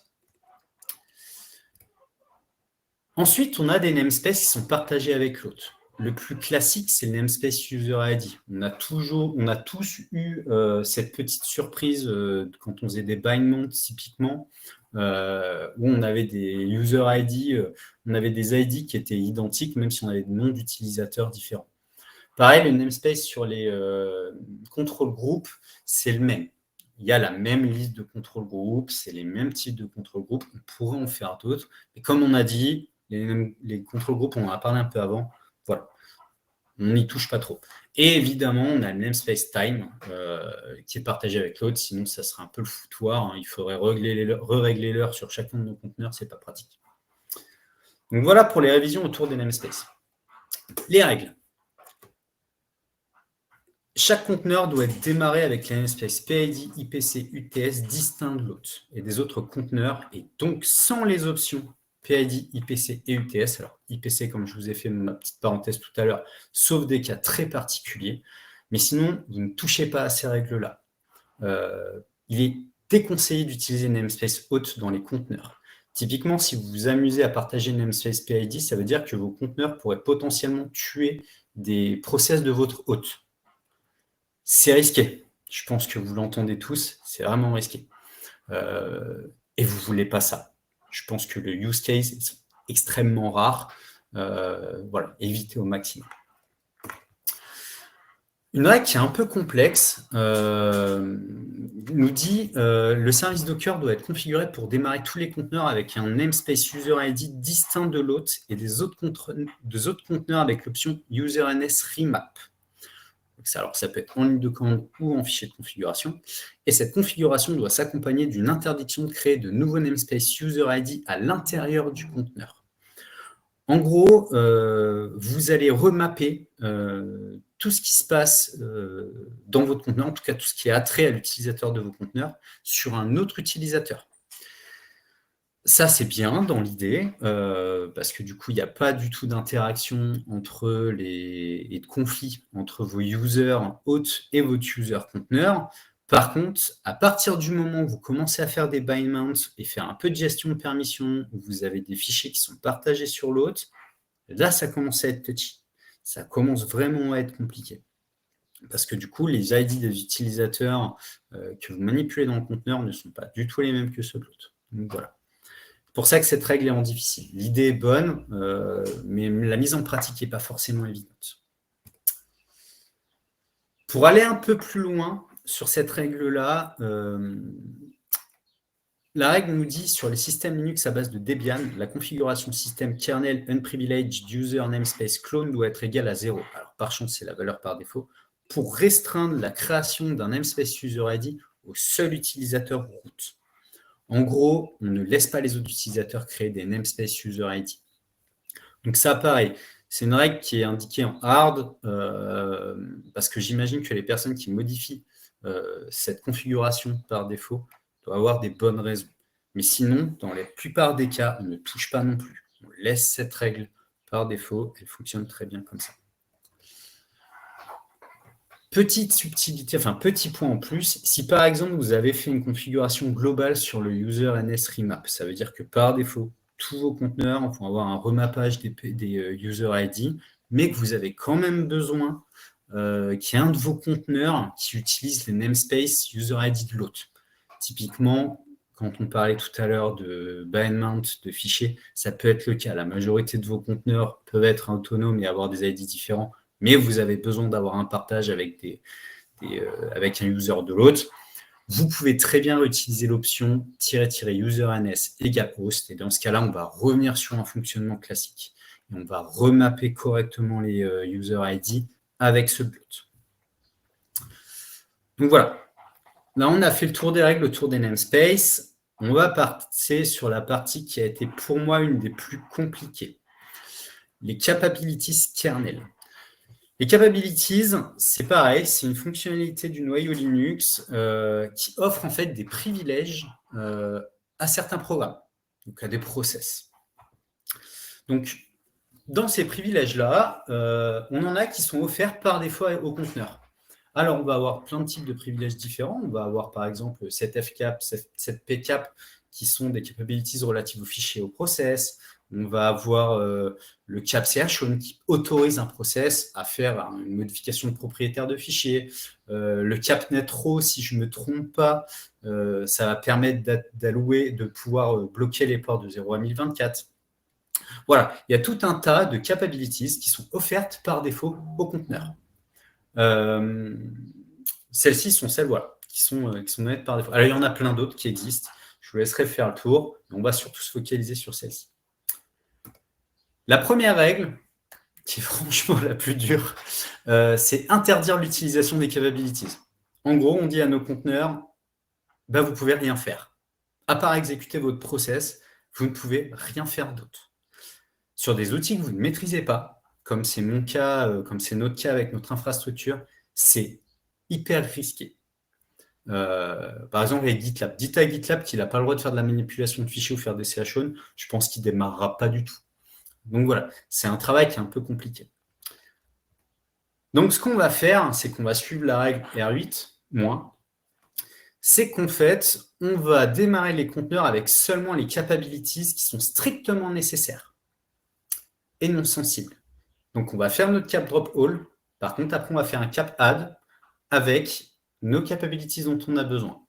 Ensuite, on a des namespaces qui sont partagés avec l'autre. Le plus classique, c'est le namespace user ID. On a tous eu cette petite surprise quand on faisait des bindments typiquement, où on avait des user ID, on avait des ID qui étaient identiques, même si on avait des noms d'utilisateurs différents. Pareil, le namespace sur les control group, c'est le même. Il y a la même liste de control group, c'est les mêmes types de control group. On pourrait en faire d'autres. Mais comme on a dit, les control group, on en a parlé un peu avant. Voilà. On n'y touche pas trop. Et évidemment, on a le namespace time qui est partagé avec l'autre. Sinon, ça serait un peu le foutoir. Hein. Il faudrait re-régler l'heure sur chacun de nos conteneurs. C'est pas pratique. Donc voilà pour les révisions autour des namespaces. Les règles. Chaque conteneur doit être démarré avec les namespaces PID, IPC, UTS distincts de l'autre et des autres conteneurs, et donc sans les options PID, IPC et UTS. Alors, IPC, comme je vous ai fait ma petite parenthèse tout à l'heure, sauf des cas très particuliers. Mais sinon, vous ne touchez pas à ces règles-là. Il est déconseillé d'utiliser namespace hôte dans les conteneurs. Typiquement, si vous vous amusez à partager namespace PID, ça veut dire que vos conteneurs pourraient potentiellement tuer des process de votre hôte. C'est risqué. Je pense que vous l'entendez tous, c'est vraiment risqué. Et vous ne voulez pas ça. Je pense que le use case est extrêmement rare. Voilà, évitez au maximum. Une règle qui est un peu complexe nous dit le service Docker doit être configuré pour démarrer tous les conteneurs avec un namespace user ID distinct de l'autre et des autres conteneurs avec l'option userness remap. Alors, ça peut être en ligne de commande ou en fichier de configuration. Et cette configuration doit s'accompagner d'une interdiction de créer de nouveaux namespace user ID à l'intérieur du conteneur. En gros, vous allez remapper tout ce qui se passe dans votre conteneur, en tout cas tout ce qui est attrait à l'utilisateur de vos conteneurs, sur un autre utilisateur. Ça, c'est bien dans l'idée, parce que du coup, il n'y a pas du tout d'interaction et de conflit entre vos users hôtes et votre user conteneur. Par contre, à partir du moment où vous commencez à faire des bind mounts et faire un peu de gestion de permission, où vous avez des fichiers qui sont partagés sur l'hôte, là, ça commence à être touchy. Ça commence vraiment à être compliqué. Parce que du coup, les ID des utilisateurs que vous manipulez dans le conteneur ne sont pas du tout les mêmes que ceux de l'autre. Donc voilà. C'est pour ça que cette règle est en difficile. L'idée est bonne, mais la mise en pratique n'est pas forcément évidente. Pour aller un peu plus loin sur cette règle-là, la règle nous dit sur les systèmes Linux à base de Debian, la configuration système kernel unprivileged user namespace clone doit être égale à 0. Alors par chance, c'est la valeur par défaut, pour restreindre la création d'un namespace user ID au seul utilisateur root. En gros, on ne laisse pas les autres utilisateurs créer des namespace user ID. Donc ça, pareil, c'est une règle qui est indiquée en hard, parce que j'imagine que les personnes qui modifient cette configuration par défaut doivent avoir des bonnes raisons. Mais sinon, dans la plupart des cas, on ne touche pas non plus. On laisse cette règle par défaut, elle fonctionne très bien comme ça. Petite subtilité, enfin petit point en plus, si par exemple vous avez fait une configuration globale sur le user NS remap, ça veut dire que par défaut, tous vos conteneurs vont avoir un remappage des user ID, mais que vous avez quand même besoin qu'il y ait un de vos conteneurs qui utilise les namespace user ID de l'autre. Typiquement, quand on parlait tout à l'heure de bind mount de fichiers, ça peut être le cas. La majorité de vos conteneurs peuvent être autonomes et avoir des ID différents, mais vous avez besoin d'avoir un partage avec, avec un user de l'autre. Vous pouvez très bien utiliser l'option --user_ns égale host, et dans ce cas-là, on va revenir sur un fonctionnement classique. Et on va remapper correctement les user ID avec ce build. Donc voilà. Là, on a fait le tour des règles, le tour des namespaces. On va passer sur la partie qui a été pour moi une des plus compliquées. Les capabilities kernel. Les capabilities, c'est pareil, c'est une fonctionnalité du noyau Linux qui offre en fait des privilèges à certains programmes, donc à des process. Donc, dans ces privilèges-là, on en a qui sont offerts par défaut au conteneur. Alors, on va avoir plein de types de privilèges différents. On va avoir par exemple 7fcap, 7pcap, qui sont des capabilities relatives aux fichiers et au process. On va avoir le capchon qui autorise un process à faire une modification de propriétaire de fichier. Le capnetrow, si je ne me trompe pas, ça va permettre d'allouer, de pouvoir bloquer les ports de 0 à 1024. Voilà, il y a tout un tas de capabilities qui sont offertes par défaut au conteneur. Celles-ci sont celles voilà, qui sont données par défaut. Alors, il y en a plein d'autres qui existent. Je vous laisserai faire le tour. On va surtout se focaliser sur celle-ci. La première règle, qui est franchement la plus dure, c'est interdire l'utilisation des capabilities. En gros, on dit à nos conteneurs, bah, vous ne pouvez rien faire. À part exécuter votre process, vous ne pouvez rien faire d'autre. Sur des outils que vous ne maîtrisez pas, comme c'est mon cas, comme c'est notre cas avec notre infrastructure, c'est hyper risqué. Par exemple, avec GitLab. Dites à GitLab qu'il n'a pas le droit de faire de la manipulation de fichiers ou faire des chon, je pense qu'il ne démarrera pas du tout. Donc voilà, c'est un travail qui est un peu compliqué. Donc ce qu'on va faire, c'est qu'on va suivre la règle R8-, c'est qu'en fait, on va démarrer les conteneurs avec seulement les capabilities qui sont strictement nécessaires et non sensibles. Donc on va faire notre cap drop all, par contre après on va faire un cap add avec nos capabilities dont on a besoin.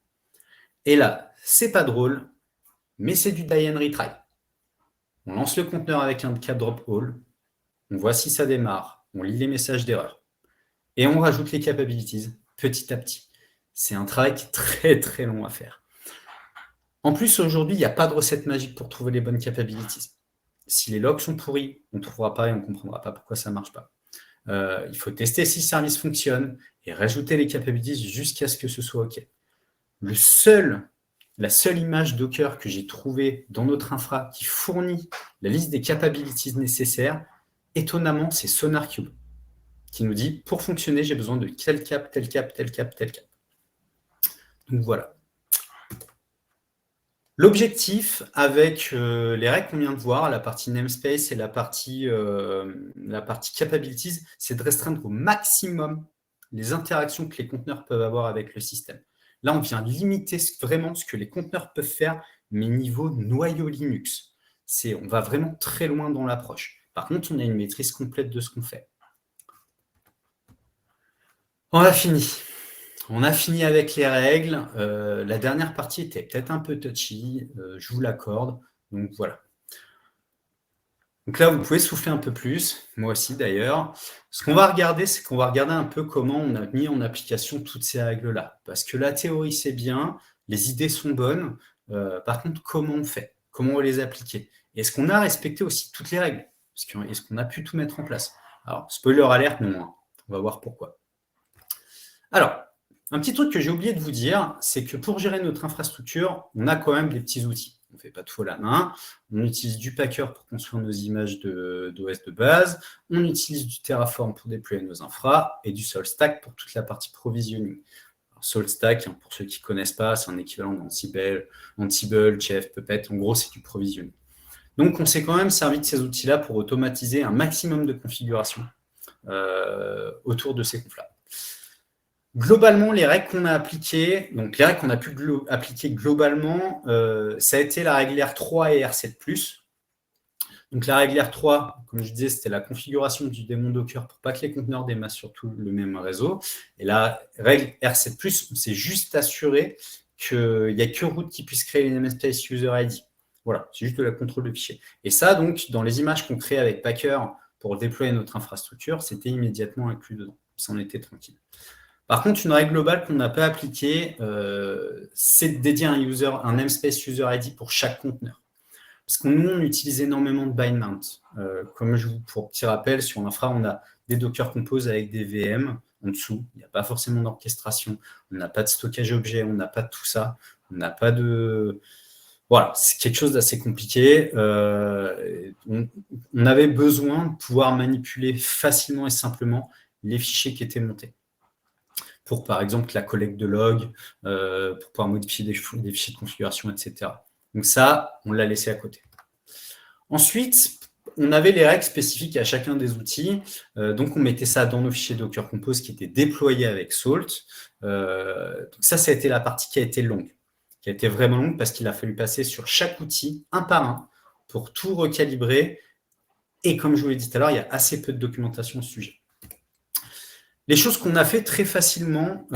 Et là, c'est pas drôle, mais c'est du die and retry. On lance le conteneur avec un cap drop all, on voit si ça démarre, on lit les messages d'erreur. Et on rajoute les capabilities petit à petit. C'est un travail qui est très très long à faire. En plus, aujourd'hui, il n'y a pas de recette magique pour trouver les bonnes capabilities. Si les logs sont pourris, on ne trouvera pas et on ne comprendra pas pourquoi ça ne marche pas. Il faut tester si le service fonctionne et rajouter les capabilities jusqu'à ce que ce soit OK. La seule image Docker que j'ai trouvée dans notre infra qui fournit la liste des capabilities nécessaires, étonnamment, c'est SonarQube, qui nous dit, pour fonctionner, j'ai besoin de tel cap, tel cap, tel cap, tel cap. Donc voilà. L'objectif avec les règles qu'on vient de voir, la partie namespace et la partie capabilities, c'est de restreindre au maximum les interactions que les conteneurs peuvent avoir avec le système. Là, on vient limiter vraiment ce que les conteneurs peuvent faire, mais niveau noyau Linux. On va vraiment très loin dans l'approche. Par contre, on a une maîtrise complète de ce qu'on fait. On a fini. On a fini avec les règles. La dernière partie était peut-être un peu touchy, je vous l'accorde. Donc voilà. Donc là, vous pouvez souffler un peu plus, moi aussi d'ailleurs. Ce qu'on va regarder, c'est qu'on va regarder un peu comment on a mis en application toutes ces règles-là. Parce que la théorie, c'est bien, les idées sont bonnes. Par contre, comment on fait? Comment on va les appliquer? Est-ce qu'on a respecté aussi toutes les règles? Est-ce qu'on a pu tout mettre en place? Alors, spoiler alert, non. Hein. On va voir pourquoi. Alors, un petit truc que j'ai oublié de vous dire, c'est que pour gérer notre infrastructure, on a quand même des petits outils. On ne fait pas tout à la main. On utilise du Packer pour construire nos images d'OS de base. On utilise du Terraform pour déployer nos infras et du SaltStack pour toute la partie provisioning. Alors, SaltStack, pour ceux qui ne connaissent pas, c'est un équivalent d'Ansible, Chef, Puppet. En gros, c'est du provisioning. Donc, on s'est quand même servi de ces outils-là pour automatiser un maximum de configurations autour de ces confs-là. Globalement, les règles qu'on a appliquées, donc les règles qu'on a pu appliquer globalement, ça a été la règle R3 et R7+. Donc la règle R3, comme je disais, c'était la configuration du démon Docker pour pas que les conteneurs démassent sur tout le même réseau. Et la règle R7+, on s'est juste assuré qu'il n'y a que root qui puisse créer les namespace user ID. Voilà, c'est juste de la contrôle de fichier. Et ça, donc, dans les images qu'on crée avec Packer pour déployer notre infrastructure, c'était immédiatement inclus dedans. Ça en était tranquille. Par contre, une règle globale qu'on n'a pas appliquée, c'est de dédier un namespace user ID pour chaque conteneur. Parce que nous, on utilise énormément de bind mount. Pour petit rappel, sur l'infra, on a des Docker Compose avec des VM en dessous. Il n'y a pas forcément d'orchestration. On n'a pas de stockage objet. On n'a pas de tout ça. On n'a pas de... Voilà, c'est quelque chose d'assez compliqué. On avait besoin de pouvoir manipuler facilement et simplement les fichiers qui étaient montés. Pour, par exemple, la collecte de logs, pour pouvoir modifier des fichiers de configuration, etc. Donc ça, on l'a laissé à côté. Ensuite, on avait les règles spécifiques à chacun des outils. Donc, on mettait ça dans nos fichiers Docker Compose qui étaient déployés avec Salt. Donc ça a été la partie qui a été longue, qui a été vraiment longue parce qu'il a fallu passer sur chaque outil un par un pour tout recalibrer. Et comme je vous l'ai dit tout à l'heure, il y a assez peu de documentation au sujet. Les choses qu'on a fait très facilement,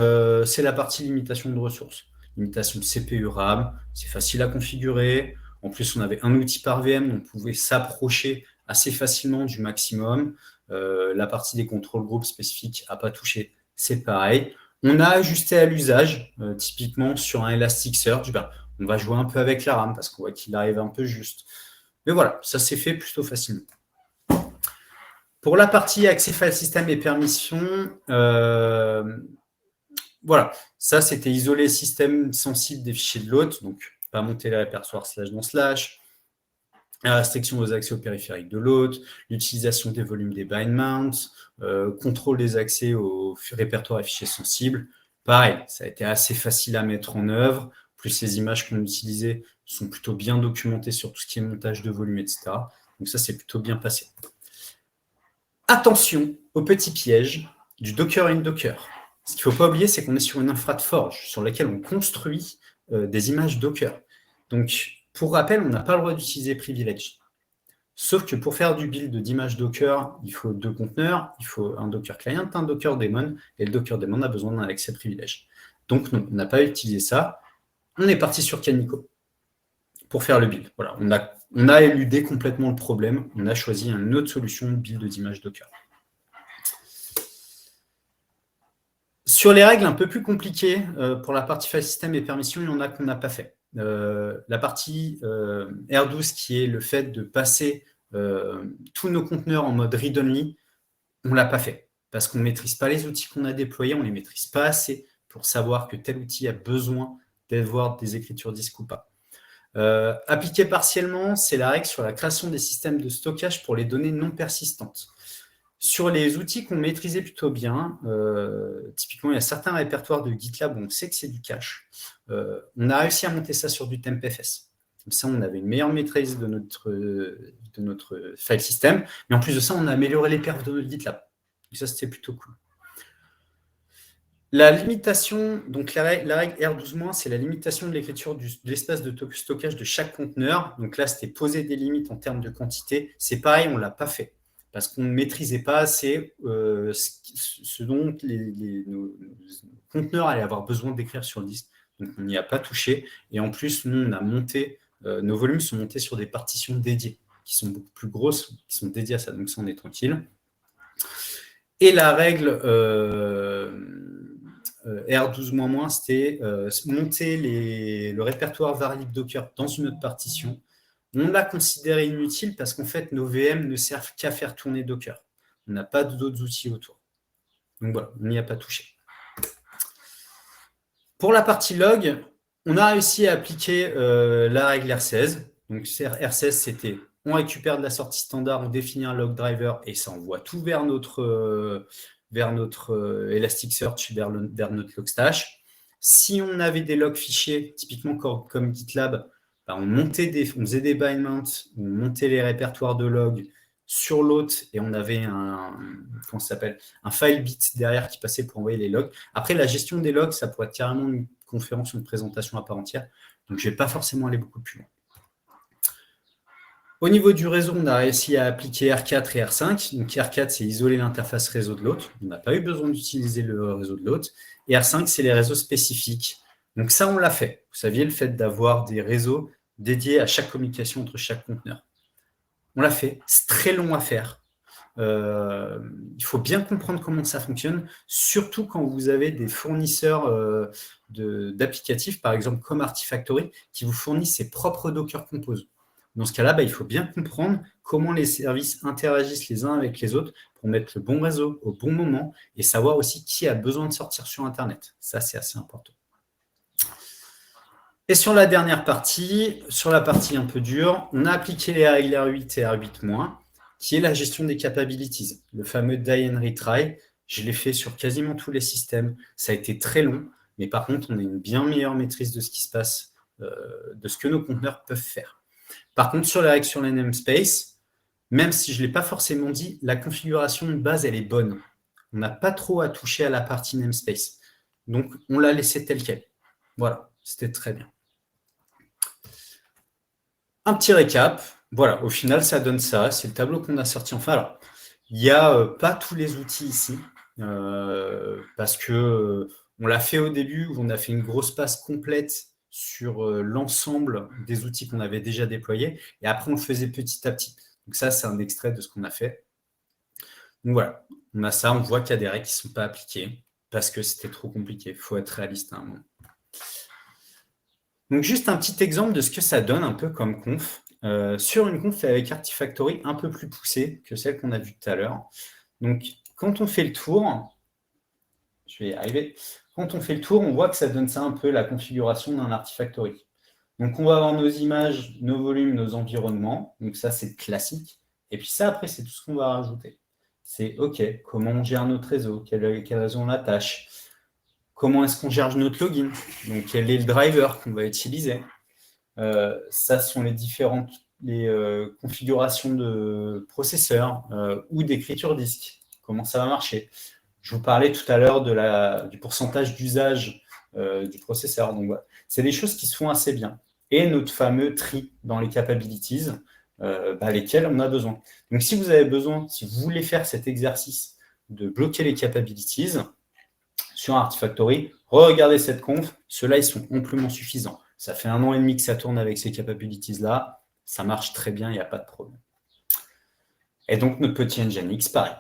c'est la partie limitation de ressources. Limitation de CPU RAM, c'est facile à configurer. En plus, on avait un outil par VM, donc on pouvait s'approcher assez facilement du maximum. La partie des contrôles groupes spécifiques à pas toucher, c'est pareil. On a ajusté à l'usage, typiquement sur un Elasticsearch, on va jouer un peu avec la RAM parce qu'on voit qu'il arrive un peu juste. Mais voilà, ça s'est fait plutôt facilement. Pour la partie accès file system et permission, voilà, ça c'était isoler le système sensible des fichiers de l'autre, donc pas monter les répertoires // la restriction aux accès aux périphériques de l'autre, l'utilisation des volumes des bind mounts, contrôle des accès aux répertoires et fichiers sensibles. Pareil, ça a été assez facile à mettre en œuvre, plus les images qu'on utilisait sont plutôt bien documentées sur tout ce qui est montage de volume, etc. Donc ça, c'est plutôt bien passé. Attention au petit piège du Docker in Docker. Ce qu'il ne faut pas oublier, c'est qu'on est sur une infra de Forge sur laquelle on construit des images Docker. Donc, pour rappel, on n'a pas le droit d'utiliser Privilege. Sauf que pour faire du build d'images Docker, il faut 2 conteneurs, il faut un Docker Client, un Docker Daemon, et le Docker Daemon a besoin d'un accès privilège. Donc, non, on n'a pas utilisé ça. On est parti sur Canico pour faire le build. Voilà, on a éludé complètement le problème. On a choisi une autre solution de build d'images Docker. Sur les règles un peu plus compliquées, pour la partie file system et permission, il y en a qu'on n'a pas fait. La partie R12 qui est le fait de passer tous nos conteneurs en mode read-only, on ne l'a pas fait parce qu'on ne maîtrise pas les outils qu'on a déployés, on ne les maîtrise pas assez pour savoir que tel outil a besoin d'avoir des écritures disques ou pas. Appliqué partiellement, c'est la règle sur la création des systèmes de stockage pour les données non persistantes. Sur les outils qu'on maîtrisait plutôt bien, typiquement, il y a certains répertoires de GitLab où on sait que c'est du cache. On a réussi à monter ça sur du TempFS. Comme ça, on avait une meilleure maîtrise de notre file system. Mais en plus de ça, on a amélioré les perfs de notre GitLab. Donc ça, c'était plutôt cool. La limitation, donc la règle R12-, c'est la limitation de l'écriture de l'espace de stockage de chaque conteneur. Donc là, c'était poser des limites en termes de quantité. C'est pareil, on ne l'a pas fait parce qu'on ne maîtrisait pas assez ce dont nos conteneurs allaient avoir besoin d'écrire sur le disque. Donc, on n'y a pas touché. Et en plus, nous, on a monté, nos volumes sont montés sur des partitions dédiées, qui sont beaucoup plus grosses, qui sont dédiées à ça. Donc, ça, on est tranquille. Et la règle R12-, c'était monter le répertoire variable Docker dans une autre partition. On l'a considéré inutile parce qu'en fait, nos VM ne servent qu'à faire tourner Docker. On n'a pas d'autres outils autour. Donc voilà, on n'y a pas touché. Pour la partie log, on a réussi à appliquer la règle R16. Donc R16, c'était on récupère de la sortie standard, on définit un log driver et ça envoie tout vers notre Elasticsearch, vers notre Logstash. Si on avait des logs fichiers, typiquement comme GitLab, on faisait des bind mounts, on montait les répertoires de logs sur l'autre et on avait comment ça s'appelle, un file bit derrière qui passait pour envoyer les logs. Après, la gestion des logs, ça pourrait être carrément une conférence ou une présentation à part entière. Donc, je ne vais pas forcément aller beaucoup plus loin. Au niveau du réseau, on a réussi à appliquer R4 et R5. Donc, R4, c'est isoler l'interface réseau de l'autre. On n'a pas eu besoin d'utiliser le réseau de l'autre. Et R5, c'est les réseaux spécifiques. Donc, ça, on l'a fait. Vous saviez, le fait d'avoir des réseaux dédiés à chaque communication entre chaque conteneur. On l'a fait. C'est très long à faire. Il faut bien comprendre comment ça fonctionne, surtout quand vous avez des fournisseurs d'applicatifs, par exemple comme Artifactory, qui vous fournissent ses propres Docker Compose. Dans ce cas-là, il faut bien comprendre comment les services interagissent les uns avec les autres pour mettre le bon réseau au bon moment et savoir aussi qui a besoin de sortir sur Internet. Ça, c'est assez important. Et sur la dernière partie, sur la partie un peu dure, on a appliqué les règles R8 et R8-, qui est la gestion des capabilities. Le fameux die and retry, je l'ai fait sur quasiment tous les systèmes. Ça a été très long, mais par contre, on a une bien meilleure maîtrise de ce qui se passe, de ce que nos conteneurs peuvent faire. Par contre, sur les règles sur les namespace, même si je ne l'ai pas forcément dit, la configuration de base, elle est bonne. On n'a pas trop à toucher à la partie namespace. Donc, on l'a laissé tel quel. Voilà, c'était très bien. Un petit récap. Voilà, au final, ça donne ça. C'est le tableau qu'on a sorti. Enfin, alors, il n'y a pas tous les outils ici, parce que on l'a fait au début, où on a fait une grosse passe complète sur l'ensemble des outils qu'on avait déjà déployés, et après, on le faisait petit à petit. Donc ça, c'est un extrait de ce qu'on a fait. Donc voilà, on a ça, on voit qu'il y a des règles qui ne sont pas appliquées, parce que c'était trop compliqué. Il faut être réaliste à un moment. Donc juste un petit exemple de ce que ça donne un peu comme conf. Sur une conf avec Artifactory un peu plus poussée que celle qu'on a vue tout à l'heure. Donc quand on fait le tour, je vais y arriver, quand on fait le tour, on voit que ça donne ça un peu la configuration d'un Artifactory. Donc on va avoir nos images, nos volumes, nos environnements. Donc ça c'est classique. Et puis ça après c'est tout ce qu'on va rajouter. C'est OK, comment on gère notre réseau, quel réseau on attache, comment est-ce qu'on gère notre login, donc quel est le driver qu'on va utiliser. Ça sont les différentes configurations de processeurs ou d'écriture disque. Comment ça va marcher. Je vous parlais tout à l'heure du pourcentage d'usage du processeur. Donc, voilà. C'est des choses qui se font assez bien. Et notre fameux tri dans les capabilities, lesquels on a besoin. Donc, si vous avez besoin, si vous voulez faire cet exercice de bloquer les capabilities sur Artifactory, regardez cette conf. Ceux-là, ils sont amplement suffisants. Ça fait 1 an et demi que ça tourne avec ces capabilities-là. Ça marche très bien, il n'y a pas de problème. Et donc, notre petit Nginx, pareil.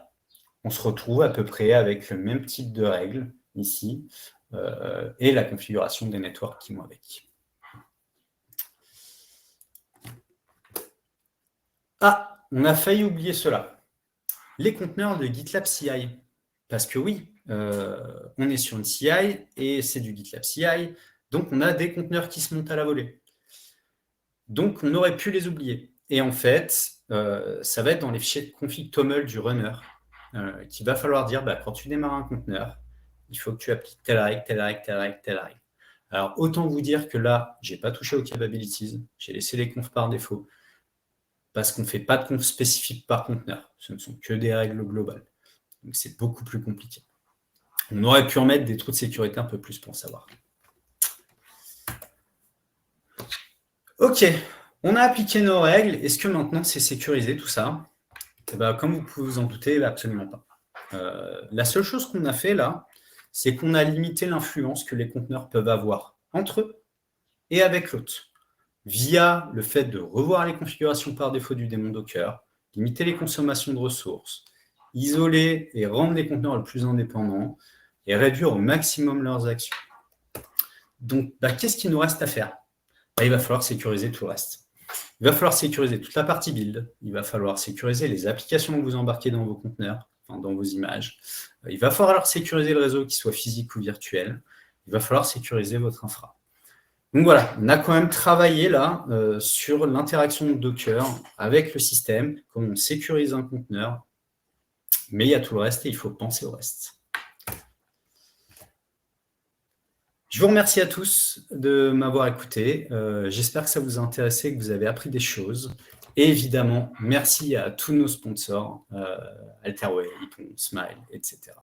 On se retrouve à peu près avec le même type de règles ici et la configuration des networks qui vont avec. Ah, on a failli oublier cela. Les conteneurs de GitLab CI. Parce que oui, on est sur une CI et c'est du GitLab CI. Donc, on a des conteneurs qui se montent à la volée. Donc, on aurait pu les oublier. Et en fait, ça va être dans les fichiers config toml du runner qu'il va falloir dire, quand tu démarres un conteneur, il faut que tu appliques telle règle, telle règle, telle règle, telle règle. Alors, autant vous dire que là, je n'ai pas touché aux capabilities. J'ai laissé les confs par défaut parce qu'on ne fait pas de conf spécifique par conteneur. Ce ne sont que des règles globales. Donc, c'est beaucoup plus compliqué. On aurait pu en mettre des trous de sécurité un peu plus pour savoir. OK, on a appliqué nos règles. Est-ce que maintenant, c'est sécurisé tout ça ? Comme vous pouvez vous en douter, absolument pas. La seule chose qu'on a fait là, c'est qu'on a limité l'influence que les conteneurs peuvent avoir entre eux et avec l'autre, via le fait de revoir les configurations par défaut du démon Docker, limiter les consommations de ressources, isoler et rendre les conteneurs le plus indépendants et réduire au maximum leurs actions. Donc, qu'est-ce qu'il nous reste à faire ? Il va falloir sécuriser tout le reste. Il va falloir sécuriser toute la partie build. Il va falloir sécuriser les applications que vous embarquez dans vos conteneurs, dans vos images. Il va falloir sécuriser le réseau, qu'il soit physique ou virtuel. Il va falloir sécuriser votre infra. Donc voilà, on a quand même travaillé là sur l'interaction de Docker avec le système, comment on sécurise un conteneur. Mais il y a tout le reste et il faut penser au reste. Je vous remercie à tous de m'avoir écouté. J'espère que ça vous a intéressé, que vous avez appris des choses. Et évidemment, merci à tous nos sponsors, Alterway, Ypon, Smile, etc.